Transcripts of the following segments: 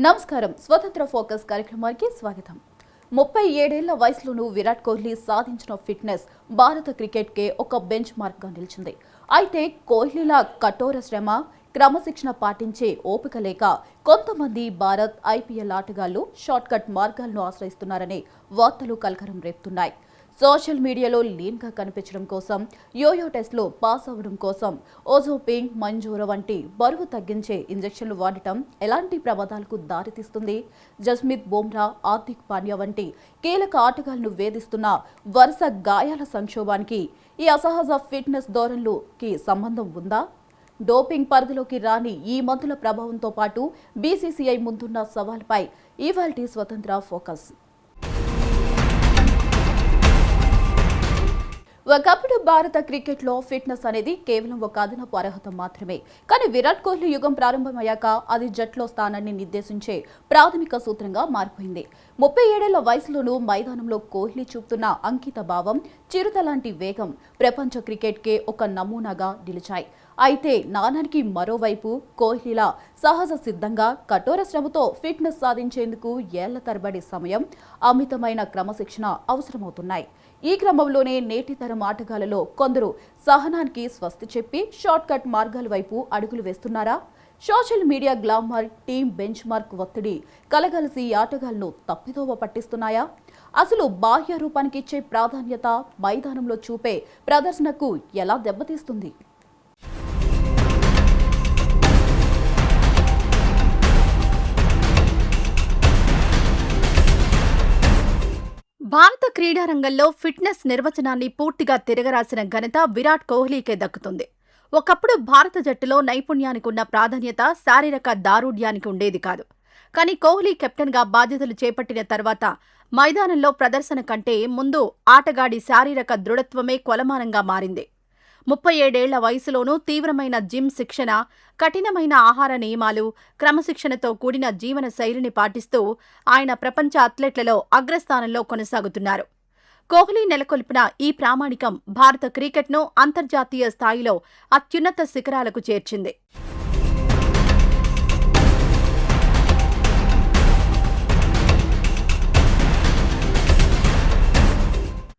నమస్కారం. స్వతంత్ర ఫోకస్ కార్యక్రమానికి స్వాగతం. 37 ఏళ్ల వయసులోనూ విరాట్ కోహ్లీ సాధించిన ఫిట్నెస్ భారత క్రికెట్కే ఒక బెంచ్ మార్క్గా నిలిచింది. అయితే కోహ్లీలా కఠోర శ్రమ, క్రమశిక్షణ పాటించే ఓపిక లేక కొంతమంది భారత్ ఐపీఎల్ ఆటగాళ్లు షార్ట్ కట్ మార్గాలను ఆశ్రయిస్తున్నారనే వార్తలు కలకలం రేపుతున్నాయి. సోషల్ మీడియాలో లీన్గా కనిపించడం కోసం, యోయో టెస్ట్లో పాస్ అవ్వడం కోసం ఓజోపింగ్, మంజూర వంటి బరువు తగ్గించే ఇంజెక్షన్లు వాడటం ఎలాంటి ప్రమాదాలకు దారితీస్తుంది? జస్మిత్ బుమ్రా, హార్దిక్ పాండ్యా వంటి కీలక ఆటగాళ్లను వేధిస్తున్న వరుస గాయాల సంక్షోభానికి ఈ అసహజ ఫిట్నెస్ ధోరణులకి సంబంధం ఉందా? డోపింగ్ పరిధిలోకి రాని ఈ మందుల ప్రభావంతో పాటు బీసీసీఐ ముందున్న సవాల్పై ఇవాల్టి స్వతంత్ర ఫోకస్. ఒకప్పుడు భారత క్రికెట్లో ఫిట్నెస్ అనేది కేవలం ఒక అదనపు అర్హత మాత్రమే. కానీ విరాట్ కోహ్లీ యుగం ప్రారంభమయ్యాక అది జట్లో స్థానాన్ని నిర్దేశించే ప్రాథమిక సూత్రంగా మారిపోయింది. 37 ఏళ్ల వయసులోనూ మైదానంలో కోహ్లీ చూపుతున్న అంకిత భావం, చిరుత లాంటి వేగం ప్రపంచ క్రికెట్కే ఒక నమూనాగా నిలిచాయి. అయితే నాణానికి మరోవైపు కోహ్లీలా సహజ సిద్ధంగా కఠోర శ్రమతో ఫిట్నెస్ సాధించేందుకు ఏళ్ల తరబడి సమయం, అమితమైన క్రమశిక్షణ అవసరమవుతున్నాయి. ఈ క్రమంలోనే నేటి తరం ఆటగాళ్లలో కొందరు సహనానికి స్వస్తి చెప్పి షార్ట్ కట్ మార్గాల వైపు అడుగులు వేస్తున్నారా? Social media glamour, team benchmark ఒత్తిడి కలగలిసి ఆటగాళ్లను తప్పిదోవ పట్టిస్తున్నాయా? అసలు బాహ్య రూపానికి ఇచ్చే ప్రాధాన్యత మైదానంలో చూపే ప్రదర్శనకు ఎలా దెబ్బతీస్తుంది? భారత క్రీడారంగంలో ఫిట్నెస్ నిర్వచనాన్ని పూర్తిగా తిరగరాసిన ఘనత విరాట్ కోహ్లీకే దక్కుతుంది. ఒకప్పుడు భారత జట్టులో నైపుణ్యానికి ఉన్న ప్రాధాన్యత శారీరక దారుఢ్యానికి ఉండేది కాదు. కానీ కోహ్లీ కెప్టెన్గా బాధ్యతలు చేపట్టిన తర్వాత మైదానంలో ప్రదర్శన కంటే ముందు ఆటగాడి శారీరక దృఢత్వమే కొలమానంగా మారింది. 37 ఏళ్ల వయసులోనూ తీవ్రమైన జిమ్ శిక్షణ, కఠినమైన ఆహార నియమాలు, క్రమశిక్షణతో కూడిన జీవన శైలిని పాటిస్తూ ఆయన ప్రపంచ అథ్లెట్లలో అగ్రస్థానంలో కొనసాగుతున్నారు. కోహ్లీ నెలకొల్పిన ఈ ప్రామాణికం భారత క్రికెట్ను అంతర్జాతీయ స్థాయిలో అత్యున్నత శిఖరాలకు చేర్చింది.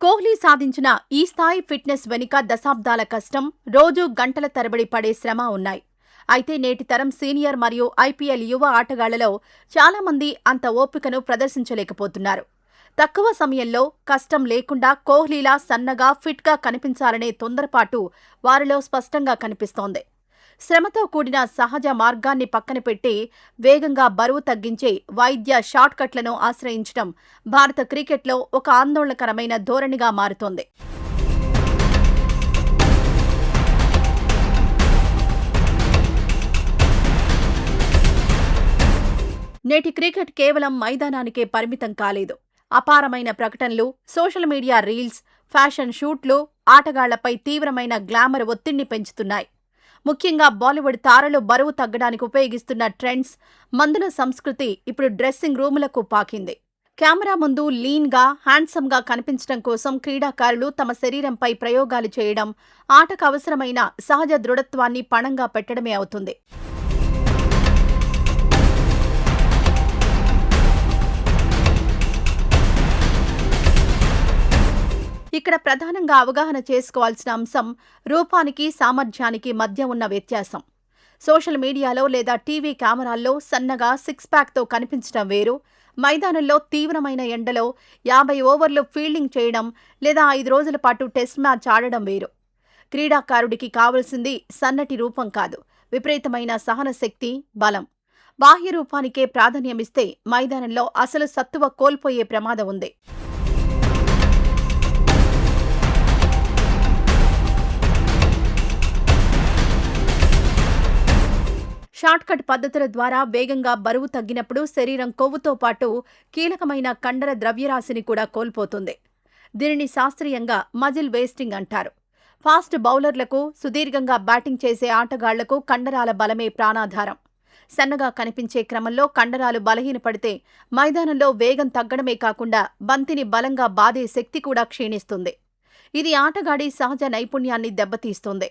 కోహ్లీ సాధించిన ఈ స్థాయి ఫిట్నెస్ వెనుక దశాబ్దాల కష్టం, రోజూ గంటల తరబడి పడే శ్రమ ఉన్నాయి. అయితే నేటి తరం సీనియర్ మరియు ఐపీఎల్ యువ ఆటగాళ్లలో చాలామంది అంత ఓపికను ప్రదర్శించలేకపోతున్నారు. తక్కువ సమయంలో కష్టం లేకుండా కోహ్లీలా సన్నగా, ఫిట్గా కనిపించాలనే తొందరపాటు వారిలో స్పష్టంగా కనిపిస్తోంది. శ్రమతో కూడిన సహజ మార్గాన్ని పక్కన పెట్టి వేగంగా బరువు తగ్గించే వైద్య షార్ట్ కట్లను ఆశ్రయించడం భారత క్రికెట్లో ఒక ఆందోళనకరమైన ధోరణిగా మారుతోంది. నేటి క్రికెట్ కేవలం మైదానానికే పరిమితం కాలేదు. అపారమైన ప్రకటనలు, సోషల్ మీడియా రీల్స్, ఫ్యాషన్ షూట్లు ఆటగాళ్లపై తీవ్రమైన గ్లామర్ ఒత్తిడిని పెంచుతున్నాయి. ముఖ్యంగా బాలీవుడ్ తారలు బరువు తగ్గడానికి ఉపయోగిస్తున్న ట్రెండ్స్, మందుల సంస్కృతి ఇప్పుడు డ్రెస్సింగ్ రూములకు పాకింది. కెమెరా ముందు లీన్గా, హ్యాండ్సమ్గా కనిపించడం కోసం క్రీడాకారులు తమ శరీరంపై ప్రయోగాలు చేయడం, ఆటకు అవసరమైన సహజ దృఢత్వాన్ని పణంగా పెట్టడమే అవుతుంది. ఇక్కడ ప్రధానంగా అవగాహన చేసుకోవాల్సిన అంశం రూపానికి, సామర్థ్యానికి మధ్య ఉన్న వ్యత్యాసం. సోషల్ మీడియాలో లేదా టీవీ కెమెరాల్లో సన్నగా సిక్స్ ప్యాక్తో కనిపించడం వేరు, మైదానంలో తీవ్రమైన ఎండలో 50 ఓవర్లు ఫీల్డింగ్ చేయడం లేదా 5 రోజుల పాటు టెస్ట్ మ్యాచ్ ఆడడం వేరు. క్రీడాకారుడికి కావలసింది సన్నటి రూపం కాదు, విపరీతమైన సహనశక్తి, బలం. బాహ్య రూపానికే ప్రాధాన్యమిస్తే మైదానంలో అసలు సత్తువ కోల్పోయే ప్రమాదం ఉంది. షార్ట్కట్ పద్ధతుల ద్వారా వేగంగా బరువు తగ్గినప్పుడు శరీరం కొవ్వుతో పాటు కీలకమైన కండర ద్రవ్యరాశిని కూడా కోల్పోతుంది. దీనిని శాస్త్రీయంగా మజిల్ వేస్టింగ్ అంటారు. ఫాస్ట్ బౌలర్లకు, సుదీర్ఘంగా బ్యాటింగ్ చేసే ఆటగాళ్లకు కండరాల బలమే ప్రాణాధారం. సన్నగా కనిపించే క్రమంలో కండరాలు బలహీనపడితే మైదానంలో వేగం తగ్గడమే కాకుండా బంతిని బలంగా బాదే శక్తి కూడా క్షీణిస్తుంది. ఇది ఆటగాడి సహజ నైపుణ్యాన్ని దెబ్బతీస్తుంది.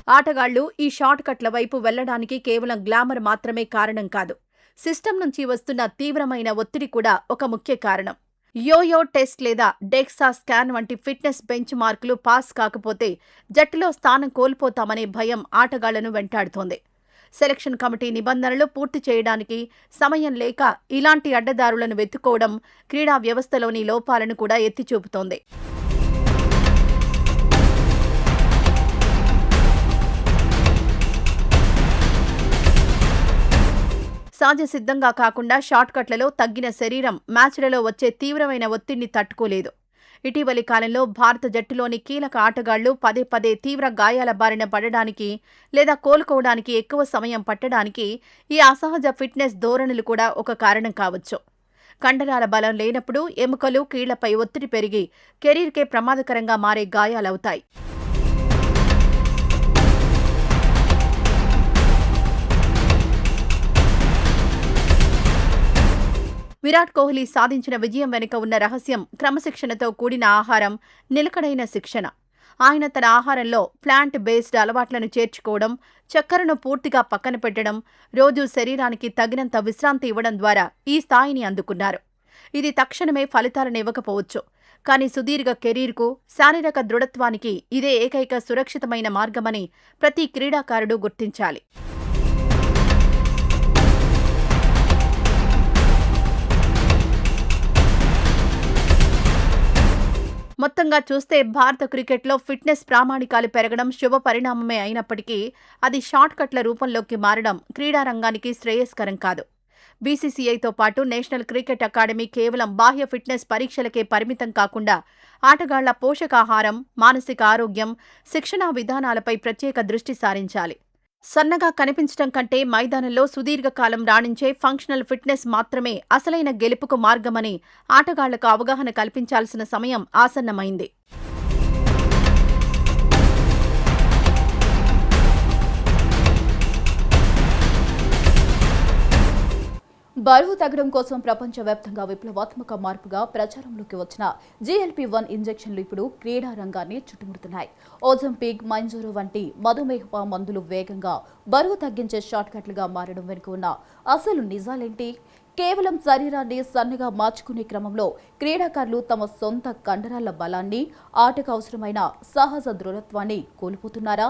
ఆటగాళ్లు ఈ షార్ట్ కట్ల వైపు వెళ్లడానికి కేవలం గ్లామర్ మాత్రమే కారణం కాదు. సిస్టమ్ నుంచి వస్తున్న తీవ్రమైన ఒత్తిడి కూడా ఒక ముఖ్య కారణం. యోయో టెస్ట్ లేదా డెక్సా స్కాన్ వంటి ఫిట్నెస్ బెంచ్ మార్కులు పాస్ కాకపోతే జట్టులో స్థానం కోల్పోతామనే భయం ఆటగాళ్లను వెంటాడుతోంది. సెలక్షన్ కమిటీ నిబంధనలు పూర్తి చేయడానికి సమయం లేక ఇలాంటి అడ్డదారులను వెతుక్కోవడం క్రీడా వ్యవస్థలోని లోపాలను కూడా ఎత్తిచూపుతోంది. సహజసిద్ధంగా కాకుండా షార్ట్కట్లలో తగ్గిన శరీరం మ్యాచ్లలో వచ్చే తీవ్రమైన ఒత్తిడిని తట్టుకోలేదు. ఇటీవలి కాలంలో భారత జట్టులోని కీలక ఆటగాళ్లు పదే పదే తీవ్ర గాయాల బారిన పడడానికి లేదా కోలుకోవడానికి ఎక్కువ సమయం పట్టడానికి ఈ అసహజ ఫిట్నెస్ ధోరణులు కూడా ఒక కారణం కావచ్చు. కండరాల బలం లేనప్పుడు ఎముకలు, కీళ్లపై ఒత్తిడి పెరిగి కెరీర్కే ప్రమాదకరంగా మారే గాయాలవుతాయి. విరాట్ కోహ్లీ సాధించిన విజయం వెనుక ఉన్న రహస్యం క్రమశిక్షణతో కూడిన ఆహారం, నిలకడైన శిక్షణ. ఆయన తన ఆహారంలో ప్లాంట్ బేస్డ్ అలవాట్లను చేర్చుకోవడం, చక్కెరను పూర్తిగా పక్కన పెట్టడం, రోజూ శరీరానికి తగినంత విశ్రాంతి ఇవ్వడం ద్వారా ఈ స్థాయిని అందుకున్నారు. ఇది తక్షణమే ఫలితాలను ఇవ్వకపోవచ్చు, కానీ సుదీర్ఘ కెరీర్కు, శారీరక దృఢత్వానికి ఇదే ఏకైక సురక్షితమైన మార్గమని ప్రతి క్రీడాకారుడు గుర్తించాలి. మొత్తంగా చూస్తే భారత క్రికెట్లో ఫిట్నెస్ ప్రామాణికాలు పెరగడం శుభ పరిణామమే అయినప్పటికీ అది షార్ట్ కట్ల రూపంలోకి మారడం క్రీడారంగానికి శ్రేయస్కరం కాదు. బీసీసీఐతో పాటు నేషనల్ క్రికెట్ అకాడమీ కేవలం బాహ్య ఫిట్నెస్ పరీక్షలకే పరిమితం కాకుండా ఆటగాళ్ల పోషకాహారం, మానసిక ఆరోగ్యం, శిక్షణా విధానాలపై ప్రత్యేక దృష్టి సారించాలి. సన్నగా కనిపించడం కంటే మైదానంలో సుదీర్ఘకాలం రాణించే ఫంక్షనల్ ఫిట్నెస్ మాత్రమే అసలైన గెలుపుకు మార్గమని ఆటగాళ్లకు అవగాహన కల్పించాల్సిన సమయం ఆసన్నమైంది. బరువు తగ్గడం కోసం ప్రపంచవ్యాప్తంగా విప్లవాత్మక మార్పుగా ప్రచారంలోకి వచ్చిన GLP-1 ఇంజెక్షన్లు ఇప్పుడు క్రీడా రంగాన్ని చుట్టుముడుతున్నాయి. ఓజంపిక్, మైంజోరో వంటి మధుమేహ మందులు వేగంగా బరువు తగ్గించే షార్ట్ కట్లుగా మారడం వెనుక ఉన్న అసలు నిజాలేంటి? కేవలం శరీరాన్ని సన్నగా మార్చుకునే క్రమంలో క్రీడాకారులు తమ సొంత కండరాల బలాన్ని, ఆటకు అవసరమైన సహజ దృఢత్వాన్ని కోల్పోతున్నారా?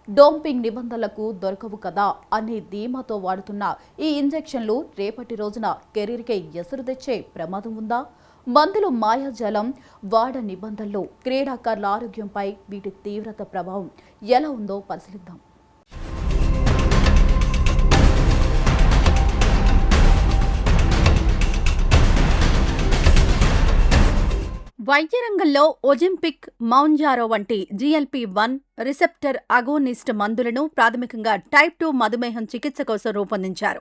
డోపింగ్ నిబంధనలకు దొరకవు కదా అనే ధీమాతో వాడుతున్న ఈ ఇంజెక్షన్లు రేపటి రోజున కెరీర్కే ఎసరు తెచ్చే ప్రమాదం ఉందా? మందులు మాయాజాలం, వాడ నిబంధనలు క్రీడాకారుల ఆరోగ్యంపై వీటి తీవ్రత ప్రభావం ఎలా ఉందో పరిశీలిద్దాం. వైద్య రంగంలో ఓజంపిక్, మౌంజారో వంటి GLP-1 రిసెప్టర్ అగోనిస్ట్ మందులను ప్రాథమికంగా టైప్ 2 మధుమేహం చికిత్స కోసం రూపొందించారు.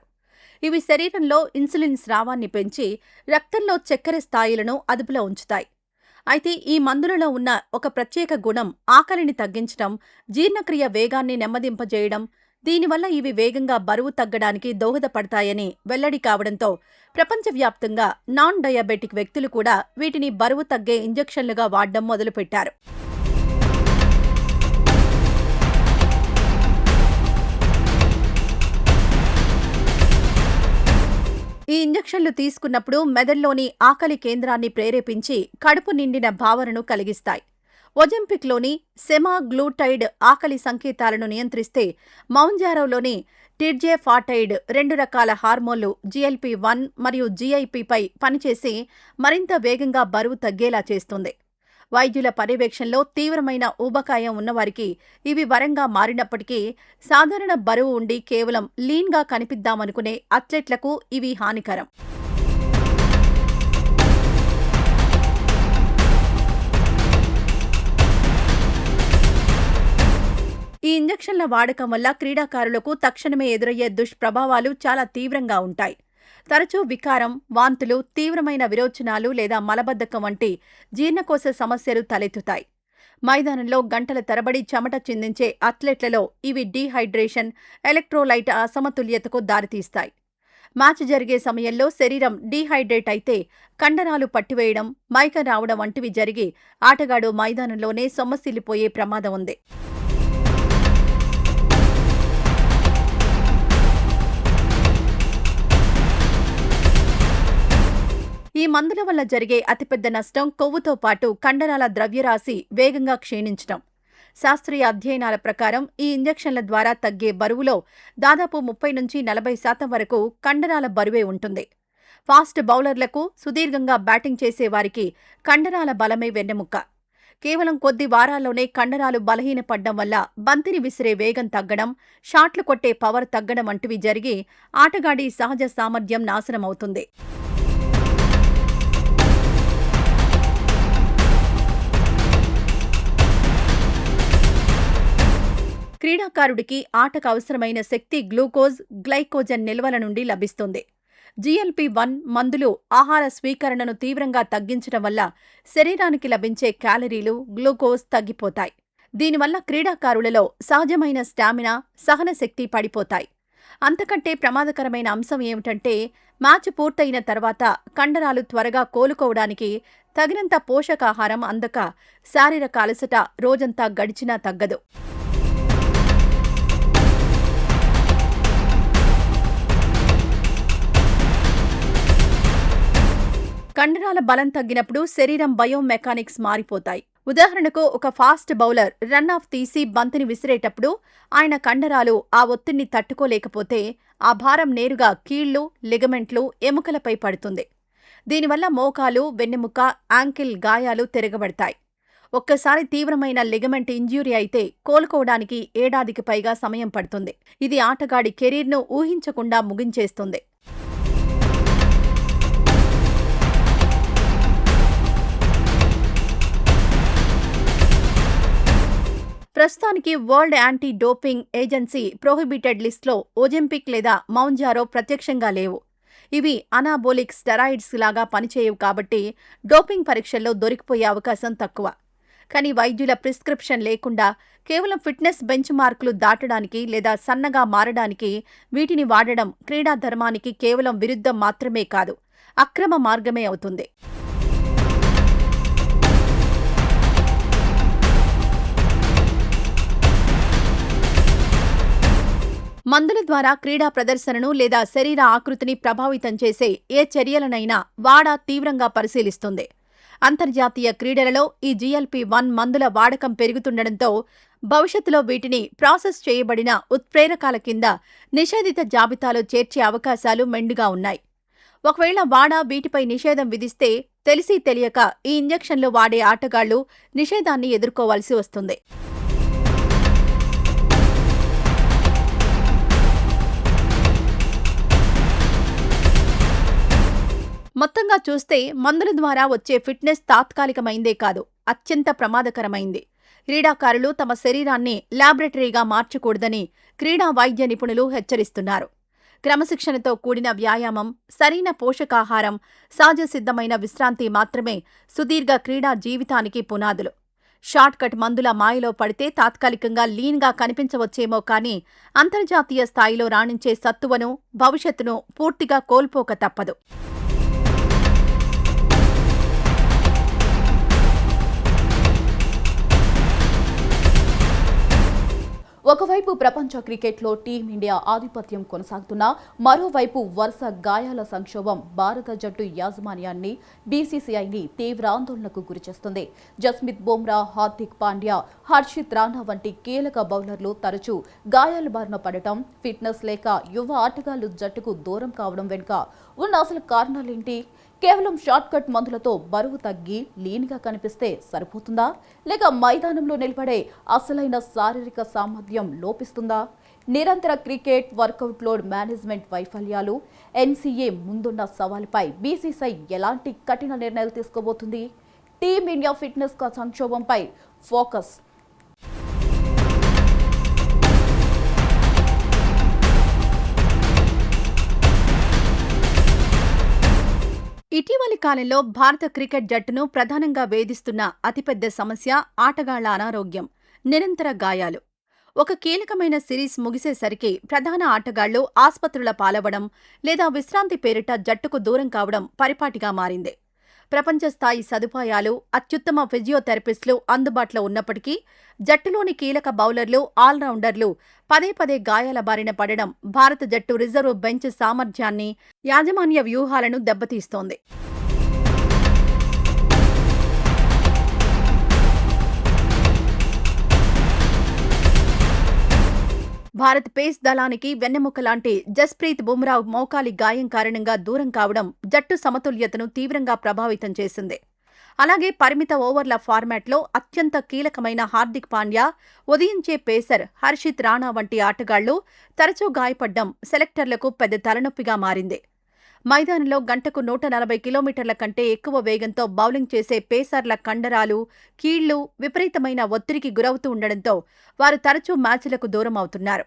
ఇవి శరీరంలో ఇన్సులిన్ స్రావాన్ని పెంచి రక్తంలో చక్కెర స్థాయిలను అదుపులో ఉంచుతాయి. అయితే ఈ మందులలో ఉన్న ఒక ప్రత్యేక గుణం ఆకలిని తగ్గించడం, జీర్ణక్రియ వేగాన్ని నెమ్మదింపజేయడం. దీనివల్ల ఇవి వేగంగా బరువు తగ్గడానికి దోహదపడతాయని వెల్లడి కావడంతో ప్రపంచవ్యాప్తంగా నాన్ డయాబెటిక్ వ్యక్తులు కూడా వీటిని బరువు తగ్గే ఇంజెక్షన్లుగా వాడడం మొదలుపెట్టారు. ఈ ఇంజెక్షన్లు తీసుకున్నప్పుడు మెదడులోని ఆకలి కేంద్రాన్ని ప్రేరేపించి కడుపు నిండిన భావనను కలిగిస్తాయి. ఓజంపిక్లోని సెమాగ్లూటైడ్ ఆకలి సంకేతాలను నియంత్రిస్తే మౌంజారోలోని టిర్జేఫాటైడ్ 2 రకాల హార్మోన్లు GLP-1 మరియు GIPపై పనిచేసి మరింత వేగంగా బరువు తగ్గేలా చేస్తుంది. వైద్యుల పర్యవేక్షణలో తీవ్రమైన ఊబకాయం ఉన్నవారికి ఇవి వరంగా మారినప్పటికీ సాధారణ బరువు ఉండి కేవలం లీన్గా కనిపిద్దామనుకునే అథ్లెట్లకు ఇవి హానికరం. ఈ ఇంజెక్షన్ల వాడకం వల్ల క్రీడాకారులకు తక్షణమే ఎదురయ్యే దుష్ప్రభావాలు చాలా తీవ్రంగా ఉంటాయి. తరచూ వికారం, వాంతులు, తీవ్రమైన విరోచనాలు లేదా మలబద్ధకం వంటి జీర్ణకోశ సమస్యలు తలెత్తుతాయి. మైదానంలో గంటల తరబడి చెమట చిందించే అథ్లెట్లలో ఇవి డీహైడ్రేషన్, ఎలక్ట్రోలైట్ అసమతుల్యతకు దారితీస్తాయి. మ్యాచ్ జరిగే సమయంలో శరీరం డీహైడ్రేట్ అయితే కండరాలు పట్టివేయడం, మైకం రావడం వంటివి జరిగి ఆటగాడు మైదానంలోనే సొమ్మసిల్లిపోయే ప్రమాదం ఉంది. ఈ మందుల వల్ల జరిగే అతిపెద్ద నష్టం కొవ్వుతో పాటు కండరాల ద్రవ్యరాశి వేగంగా క్షీణించడం. శాస్త్రీయ అధ్యయనాల ప్రకారం ఈ ఇంజెక్షన్ల ద్వారా తగ్గే బరువులో దాదాపు 30-40% వరకు కండరాల బరువే ఉంటుంది. ఫాస్ట్ బౌలర్లకు, సుదీర్ఘంగా బ్యాటింగ్ చేసేవారికి కండరాల బలమే వెన్నెముక్క. కేవలం కొద్ది వారాల్లోనే కండరాలు బలహీనపడ్డం వల్ల బంతిని విసిరే వేగం తగ్గడం, షాట్లు కొట్టే పవర్ తగ్గడం వంటివి జరిగి ఆటగాడి సహజ సామర్థ్యం నాశనమవుతుంది. క్రీడాకారుడికి ఆటకు అవసరమైన శక్తి గ్లూకోజ్, గ్లైకోజన్ నిల్వల నుండి లభిస్తుంది. GLP-1 మందులు ఆహార స్వీకరణను తీవ్రంగా తగ్గించడం వల్ల శరీరానికి లభించే క్యాలరీలు, గ్లూకోజ్ తగ్గిపోతాయి. దీనివల్ల క్రీడాకారులలో సహజమైన స్టామినా, సహన శక్తి పడిపోతాయి. అంతకంటే ప్రమాదకరమైన అంశం ఏమిటంటే మ్యాచ్ పూర్తయిన తర్వాత కండరాలు త్వరగా కోలుకోవడానికి తగినంత పోషకాహారం అందక శారీరక అలసట రోజంతా గడిచినా తగ్గదు. కండరాల బలం తగ్గినప్పుడు శరీరం బయోమెకానిక్స్ మారిపోతాయి. ఉదాహరణకు ఒక ఫాస్ట్ బౌలర్ రన్ ఆఫ్ తీసి బంతిని విసిరేటప్పుడు ఆయన కండరాలు ఆ ఒత్తిడిని తట్టుకోలేకపోతే ఆ భారం నేరుగా కీళ్లు, లిగమెంట్లు, ఎముకలపై పడుతుంది. దీనివల్ల మోకాలు, వెన్నెముక, యాంకిల్ గాయాలు తిరగబడతాయి. ఒక్కసారి తీవ్రమైన లిగమెంట్ ఇంజ్యూరీ అయితే కోలుకోవడానికి ఏడాదికి పైగా సమయం పడుతుంది. ఇది ఆటగాడి కెరీర్ను ఊహించకుండా ముగించేస్తుంది. ప్రస్తుతానికి world anti doping agency prohibited లిస్ట్లో ఒలింపిక్ లేదా మౌంజారో ప్రత్యక్షంగా లేవు. ఇవి అనాబోలిక్ స్టెరాయిడ్స్ లాగా పనిచేయవు కాబట్టి డోపింగ్ పరీక్షల్లో దొరికిపోయే అవకాశం తక్కువ. కానీ వైద్యుల ప్రిస్క్రిప్షన్ లేకుండా కేవలం ఫిట్నెస్ బెంచ్ మార్కులు దాటడానికి లేదా సన్నగా మారడానికి వీటిని వాడడం క్రీడా ధర్మానికి కేవలం విరుద్ధం మాత్రమే కాదు, అక్రమ మార్గమే అవుతుంది. మందుల ద్వారా క్రీడా ప్రదర్శనను లేదా శరీర ఆకృతిని ప్రభావితం చేసే ఏ చర్యలనైనా వాడా తీవ్రంగా పరిశీలిస్తుంది. అంతర్జాతీయ క్రీడలలో ఈ GLP-1 మందుల వాడకం పెరుగుతుండటంతో భవిష్యత్తులో వీటిని ప్రాసెస్ చేయబడిన ఉత్ప్రేరకాల కింద నిషేధిత జాబితాలో చేర్చే అవకాశాలు మెండుగా ఉన్నాయి. ఒకవేళ వాడా వీటిపై నిషేధం విధిస్తే తెలిసి తెలియక ఈ ఇంజెక్షన్లు వాడే ఆటగాళ్లు నిషేధాన్ని ఎదుర్కోవాల్సి వస్తుంది. మొత్తంగా చూస్తే మందుల ద్వారా వచ్చే ఫిట్నెస్ తాత్కాలికమైందే కాదు, అత్యంత ప్రమాదకరమైంది. క్రీడాకారులు తమ శరీరాన్ని ల్యాబొరేటరీగా మార్చకూడదని క్రీడా వైద్య నిపుణులు హెచ్చరిస్తున్నారు. క్రమశిక్షణతో కూడిన వ్యాయామం, సరైన పోషకాహారం, సహజసిద్ధమైన విశ్రాంతి మాత్రమే సుదీర్ఘ క్రీడా జీవితానికి పునాదులు. షార్ట్ కట్ మందుల మాయలో పడితే తాత్కాలికంగా లీన్గా కనిపించవచ్చేమో కానీ అంతర్జాతీయ స్థాయిలో రాణించే సత్తువను, భవిష్యత్తును పూర్తిగా కోల్పోక తప్పదు. ఒకవైపు ప్రపంచ క్రికెట్లో టీమిండియా ఆధిపత్యం కొనసాగుతున్నా మరోవైపు వరుస గాయాల సంక్షోభం భారత జట్టు యాజమాన్యాన్ని, BCCIని తీవ్ర ఆందోళనకు గురిచేస్తుంది. జస్మిత్ బుమ్రా, హార్దిక్ పాండ్యా, హర్షిత్ రాణా వంటి కీలక బౌలర్లు తరచూ గాయాల బారిన పడటం, ఫిట్నెస్ లేక యువ ఆటగాళ్లు జట్టుకు దూరం కావడం వెనుక ఉన్న అసలు కారణాలేంటి? కేవలం షార్ట్ కట్ మందులతో బరువు తగ్గి లీన్గా కనిపిస్తే సరిపోతుందా? లేక మైదానంలో నిలబడే అసలైన శారీరక సామర్థ్యం లోపిస్తుందా? నిరంతర క్రికెట్ వర్కౌట్ లోడ్ మేనేజ్మెంట్ వైఫల్యాలు, NCA ముందున్న సవాలుపై BCCI ఎలాంటి కఠిన నిర్ణయాలు తీసుకోబోతుంది? టీమిండియా ఫిట్నెస్ సంక్షోభంపై ఫోకస్. ఇటీవలి కాలంలో భారత క్రికెట్ జట్టును ప్రధానంగా వేధిస్తున్న అతిపెద్ద సమస్య ఆటగాళ్ల అనారోగ్యం, నిరంతర గాయాలు. ఒక కీలకమైన సిరీస్ ముగిసేసరికి ప్రధాన ఆటగాళ్లు ఆస్పత్రుల పాలవడం లేదా విశ్రాంతి పేరిట జట్టుకు దూరం కావడం పరిపాటిగా మారింది. ప్రపంచ స్థాయి సదుపాయాలు, అత్యుత్తమ ఫిజియోథెరపిస్టులు అందుబాటులో ఉన్నప్పటికీ జట్టులోని కీలక బౌలర్లు, ఆల్రౌండర్లు పదే పదే గాయాల బారిన పడడం భారత జట్టు రిజర్వ్ బెంచ్ సామర్థ్యాన్ని, యాజమాన్య వ్యూహాలను దెబ్బతీస్తోంది. భారత్ పేస్ దళానికి వెన్నెముక లాంటి జస్ప్రీత్ బుమ్రా మోకాలి గాయం కారణంగా దూరం కావడం జట్టు సమతుల్యతను తీవ్రంగా ప్రభావితం చేసింది. అలాగే పరిమిత ఓవర్ల ఫార్మాట్లో అత్యంత కీలకమైన హార్దిక్ పాండ్యా, ఉదయించే పేసర్ హర్షిత్ రాణా వంటి ఆటగాళ్లు తరచూ గాయపడ్డం సెలెక్టర్లకు పెద్ద తలనొప్పిగా మారింది. మైదానంలో గంటకు 140 కిలోమీటర్ల కంటే ఎక్కువ వేగంతో బౌలింగ్ చేసే పేసర్ల కండరాలు, కీళ్లు విపరీతమైన ఒత్తిడికి గురవుతూ ఉండడంతో వారు తరచూ మ్యాచ్లకు దూరం అవుతున్నారు.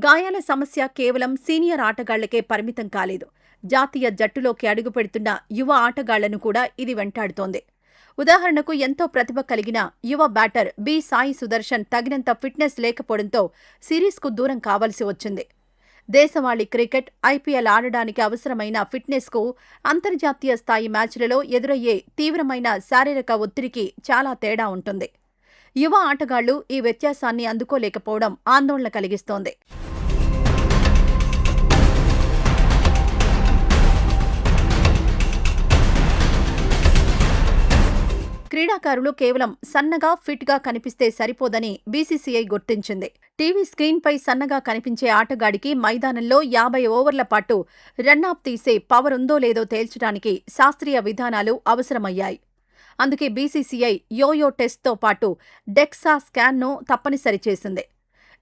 గాయాల సమస్య కేవలం సీనియర్ ఆటగాళ్లకే పరిమితం కాలేదు. జాతీయ జట్టులోకి అడుగుపెడుతున్న యువ ఆటగాళ్లను కూడా ఇది వెంటాడుతోంది. ఉదాహరణకు ఎంతో ప్రతిభ కలిగిన యువ బ్యాటర్ బి సాయి సుదర్శన్ తగినంత ఫిట్నెస్ లేకపోవడంతో సిరీస్కు దూరం కావాల్సి వచ్చింది. దేశవాళీ క్రికెట్, ఐపీఎల్ ఆడడానికి అవసరమైన ఫిట్నెస్కు అంతర్జాతీయ స్థాయి మ్యాచ్లలో ఎదురయ్యే తీవ్రమైన శారీరక ఒత్తిడికి చాలా తేడా ఉంటుంది. యువ ఆటగాళ్లు ఈ వ్యత్యాసాన్ని అందుకోలేకపోవడం ఆందోళన కలిగిస్తోంది. క్రీడాకారులు కేవలం సన్నగా, ఫిట్గా కనిపిస్తే సరిపోదని బీసీసీఐ గుర్తించింది. టీవీ స్క్రీన్పై సన్నగా కనిపించే ఆటగాడికి మైదానంలో 50 ఓవర్ల పాటు రన్అప్ తీసే పవర్ ఉందో లేదో తేల్చడానికి శాస్త్రీయ విధానాలు అవసరమయ్యాయి. అందుకే బీసీసీఐ యోయో టెస్ట్తో పాటు డెక్సా స్కాన్ను తప్పనిసరి చేసింది.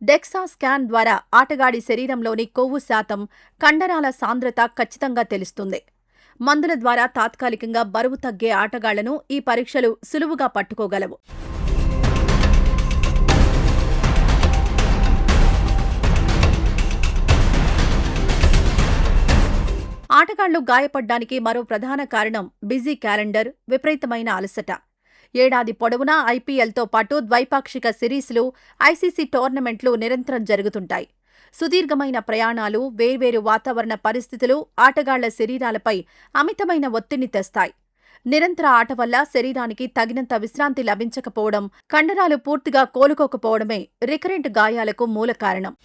డెక్సా స్కాన్ ద్వారా ఆటగాడి శరీరంలోని కొవ్వు శాతం, కండరాల సాంద్రత ఖచ్చితంగా తెలుస్తుంది. మందుల ద్వారా తాత్కాలికంగా బరువు తగ్గే ఆటగాళ్లను ఈ పరీక్షలు సులువుగా పట్టుకోగలవు. ఆటగాళ్లు గాయపడ్డానికి మరో ప్రధాన కారణం బిజీ క్యాలెండర్, విపరీతమైన అలసట. ఏడాది పొడవునా ఐపీఎల్తో పాటు ద్వైపాక్షిక సిరీస్లు, ఐసీసీ టోర్నమెంట్లు నిరంతరం జరుగుతుంటాయి. సుదీర్ఘమైన ప్రయాణాలు, వేర్వేరు వాతావరణ పరిస్థితులు ఆటగాళ్ల శరీరాలపై అమితమైన ఒత్తిడిని తెస్తాయి. నిరంతర ఆట వల్ల శరీరానికి తగినంత విశ్రాంతి లభించకపోవడం, కండరాలు పూర్తిగా కోలుకోకపోవడమే రికరెంట్ గాయాలకు మూల కారణం.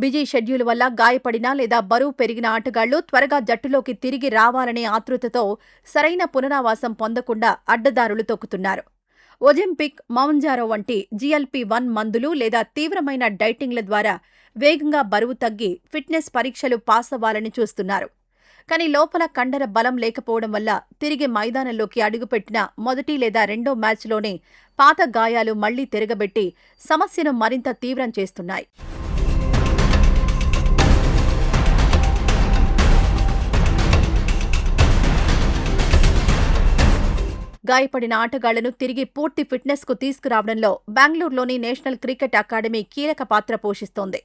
బిజీ షెడ్యూల్ వల్ల గాయపడిన లేదా బరువు పెరిగిన ఆటగాళ్లు త్వరగా జట్టులోకి తిరిగి రావాలనే ఆతృతతో సరైన పునరావాసం పొందకుండా అడ్డదారులు తొక్కుతున్నారు. ఒలింపిక్, మౌంజారో వంటి GLP-1 మందులు లేదా తీవ్రమైన డైటింగ్ల ద్వారా వేగంగా బరువు తగ్గి ఫిట్నెస్ పరీక్షలు పాస్ అవ్వాలని చూస్తున్నారు. కానీ లోపల కండర బలం లేకపోవడం వల్ల తిరిగి మైదానంలోకి అడుగుపెట్టిన మొదటి లేదా రెండో మ్యాచ్లోనే పాత గాయాలు మళ్లీ తిరగబెట్టి సమస్యను మరింత తీవ్రం చేస్తున్నాయి. గాయపడిన ఆటగాళ్లను తిరిగి పూర్తి ఫిట్నెస్కు తీసుకురావడంలో బెంగళూరులోని నేషనల్ క్రికెట్ అకాడమీ కీలక పాత్ర పోషిస్తోంది.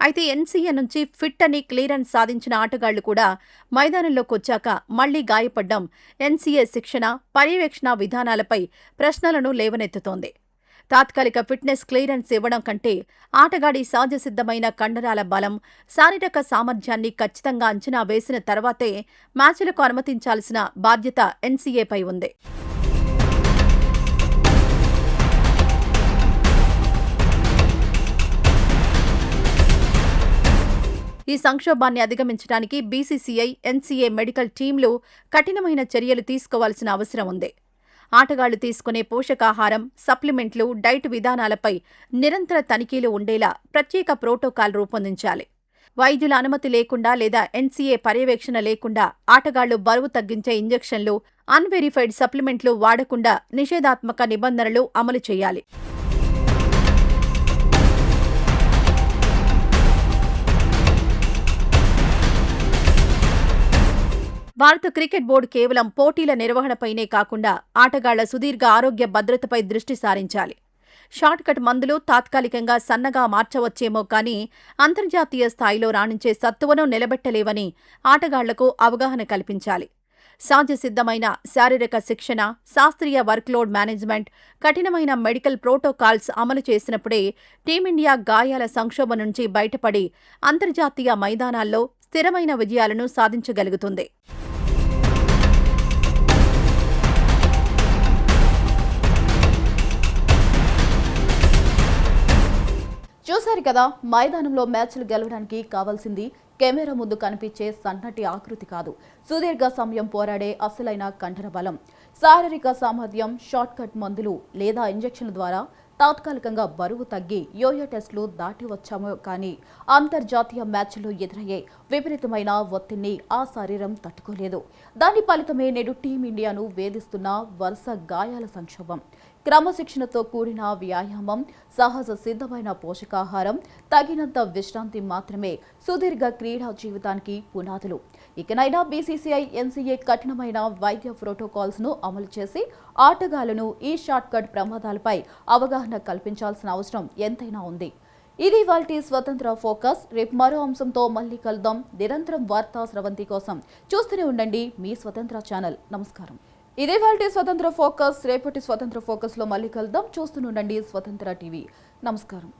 అయితే ఎన్సీఏ నుంచి ఫిట్ అని క్లియరెన్స్ సాధించిన ఆటగాళ్లు కూడా మైదానంలోకొచ్చాక మళ్లీ గాయపడ్డం ఎన్సీఏ శిక్షణ, పర్యవేక్షణ విధానాలపై ప్రశ్నలను లేవనెత్తుతోంది. తాత్కాలిక ఫిట్నెస్ క్లియరెన్స్ ఇవ్వడం కంటే ఆటగాడి సహజసిద్ధమైన కండరాల బలం, శారీరక సామర్థ్యాన్ని ఖచ్చితంగా అంచనా వేసిన తర్వాతే మ్యాచ్లకు అనుమతించాల్సిన బాధ్యత ఎన్సీఏపై ఉంది. ఈ సంక్షోభాన్ని అధిగమించడానికి బీసీసీఐ, ఎన్సీఏ మెడికల్ టీంలు కఠినమైన చర్యలు తీసుకోవాల్సిన అవసరం ఉంది. ఆటగాళ్లు తీసుకునే పోషకాహారం, సప్లిమెంట్లు, డైట్ విధానాలపై నిరంతర తనిఖీలు ఉండేలా ప్రత్యేక ప్రోటోకాల్ రూపొందించాలి. వైద్యుల అనుమతి లేకుండా లేదా ఎన్సీఏ పర్యవేక్షణ లేకుండా ఆటగాళ్లు బరువు తగ్గించే ఇంజెక్షన్లు, అన్వెరిఫైడ్ సప్లిమెంట్లు వాడకుండా నిషేధాత్మక నిబంధనలు అమలు చేయాలి. భారత క్రికెట్ బోర్డు కేవలం పోటీల నిర్వహణపైనే కాకుండా ఆటగాళ్ల సుదీర్ఘ ఆరోగ్య భద్రతపై దృష్టి సారించాలి. షార్ట్కట్ మందులు తాత్కాలికంగా సన్నగా మార్చవచ్చేమో కానీ అంతర్జాతీయ స్థాయిలో రాణించే సత్తువను నిలబెట్టలేవని ఆటగాళ్లకు అవగాహన కల్పించాలి. సహజసిద్ధమైన శారీరక శిక్షణ, శాస్త్రీయ వర్క్లోడ్ మేనేజ్మెంట్, కఠినమైన మెడికల్ ప్రోటోకాల్స్ అమలు చేసినప్పుడే టీమిండియా గాయాల సంక్షోభం నుంచి బయటపడి అంతర్జాతీయ మైదానాల్లో స్థిరమైన విజయాలను సాధించగలుగుతుంది. చూశారు కదా, మైదానంలో మ్యాచ్లు గెలవడానికి కావాల్సింది కెమెరా ముందు కనిపించే సన్నటి ఆకృతి కాదు, సుదీర్ఘ సమయం పోరాడే అసలైన కంఠర బలం, శారీరక సామర్థ్యం, షార్ట్ కట్ మందులు లేదా ఇంజెక్షన్ల ద్వారా తాత్కాలికంగా బరువు తగ్గి యోయో టెస్టులు దాటి వచ్చాము. కానీ అంతర్జాతీయ మ్యాచ్లో ఎదురయ్యే విపరీతమైన ఒత్తిడిని ఆ శరీరం తట్టుకోలేదు. దాని ఫలితమే నేడు టీమిండియాను వేధిస్తున్న వరుస గాయాల సంక్షోభం. క్రమశిక్షణతో కూడిన వ్యాయామం, సహజ సిద్ధమైన పోషకాహారం, తగినంత విశ్రాంతి మాత్రమే సుదీర్ఘ క్రీడా జీవితానికి పునాదులు. ఇకనైనా బీసీసీఐ, ఎన్సీఏ కఠినమైన వైద్య ప్రోటోకాల్స్ ను అమలు చేసి ఆటగాళ్లను ఈ షార్ట్ కట్ ప్రమాదాలపై అవగాహన కల్పించాల్సిన అవసరం ఎంతైనా ఉంది. ఇది ఇవాల్టి స్వతంత్ర ఫోకస్. రేపు మరో అంశంతో మళ్ళీ కలుద్దాం. నిరంతరం వార్తా స్రవంతి కోసం చూస్తూనే ఉండండి మీ స్వతంత్ర ఛానల్. నమస్కారం. ఇదే ఇవాల్టి స్వతంత్ర ఫోకస్. రేపటి స్వతంత్ర ఫోకస్ లో మళ్ళీ కలుద్దాం. చూస్తూనే ఉండండి స్వతంత్ర టీవీ. నమస్కారం.